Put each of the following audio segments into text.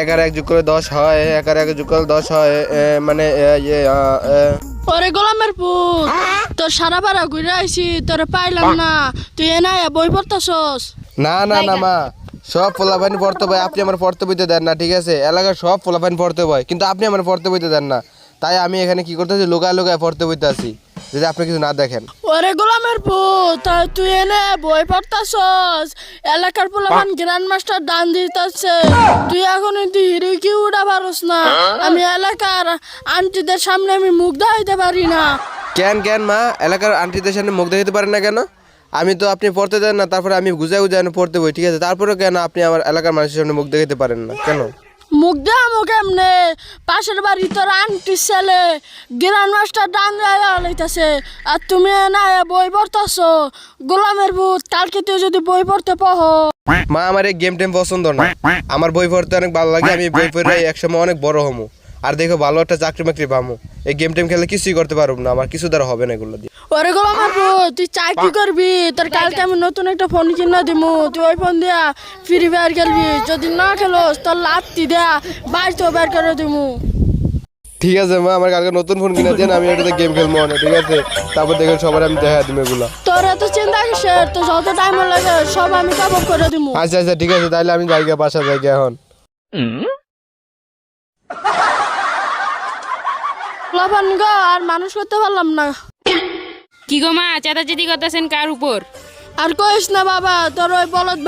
এক আর এক যোগ করে 10 হয়, এক আর এক যোগ করে 10 হয়, মানে ওরে গোলামের পুত, তোর সারা পাড়া ঘুরে আইছি, তোরে পাইলাম না। তুই এ নাই বই পড়তাছস? না না না মা, সব পোলাপানি পড়তে হয়, আপনি আমার পড়তে বইতে দেন না, ঠিক আছে? এলাকার সব পোলাপানি পড়তে হয়, কিন্তু আপনি আমার পড়তে বইতে দেন না। তাই আমি এখানে কি করতেছি, লুকায় লুকায় পড়তে বইতে আছি, যদি আপনি কিছু না দেখেন। ওরে গোলামের পুত, তুই এনে বই পড়তাছস? এলাকার পোলাপান গ্র্যান্ড মাস্টার দান দিতেছে, তুই এখন হিরো কি উড়া পারস না? আমি এলাকার আন্টিদের সামনে আমি মুখ দেখাইতে পারি না। কেন কেন মা, এলাকার আন্টিদের সামনে মুখ দেখাতে পারেন না কেন? আমি তো আপনি পড়তে দেন না, তারপরে আমি গুজায় গুজায় পড়তে বই, ঠিক আছে? তারপরে কেন আপনি আমার এলাকার মানুষের সামনে মুখ দেখাতে পারেন না কেন? মুখ দেখামো কেমনে? পাশের বাড়ি তোর আন্টির ছেলে গ্র্যান্ড মাস্টার দান লইতেছে, আর তুমি না বই পড়তাছ? গোলামের পুত, কালকে তুই যদি বই পড়তে পহ। মা, আমার এই গেম টেম পছন্দ না, আমার বই পড়তে অনেক ভালো লাগে, আমি বই পড়ে একসময় অনেক বড় হমু, আর দেখো ভালো একটা চাকরি বাকরি পামু। এই গেম টেম খেলে কিছুই করতে পারবো না, আমার কিছু দ্বারা হবে না এগুলো দিয়ে। ওরে গোলামের পুত, তুই চাকরি করবি, তোর কালকে আমি নতুন একটা ফোন কিনা দিমু, তুই ওই ফোন দিয়া ফ্রি ফায়ার খেলবি, যদি না খেলোস তোর লাত্তি দেয়া বাড়িতেও বের করে দিমু। ঠিক আছে মা, আমার কালকে নতুন ফোন কিনে দেন, আমি এটাতে গেম খেলবো অনেক, ঠিক আছে? তারপর দেখেন সবার আমি দেখা দিব এগুলো। তোর এত চিন্তা কিসের? তো যত টাইম লাগে সব আমি কাবব করে দিমু। আচ্ছা আচ্ছা ঠিক আছে, তাহলে আমি জায়গা বাসা জায়গা এখন। লাফান গো, আর মানুষ করতে পারলাম না। কি গো মা, চেতাচেতি করতেছেন কার উপর? আর কইস না বাবা, তোর ওই বলদ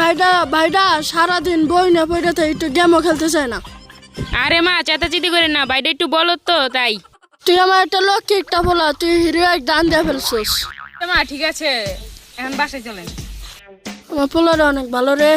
ভাইটা সারাদিন বই না পড়ে থাকে, একটু গেমও খেলতে চায় না। আরে মা, চেতাচেতি করেন না, বাইরে একটু বলো তো তাই। তুই আমার একটা লক্ষ্যে একটা বলা, তুই হিরো এক দান দিয়ে ফেলছিস। মা ঠিক আছে, এখন বাসায় চলেন। আমার পোলারে অনেক ভালো রে।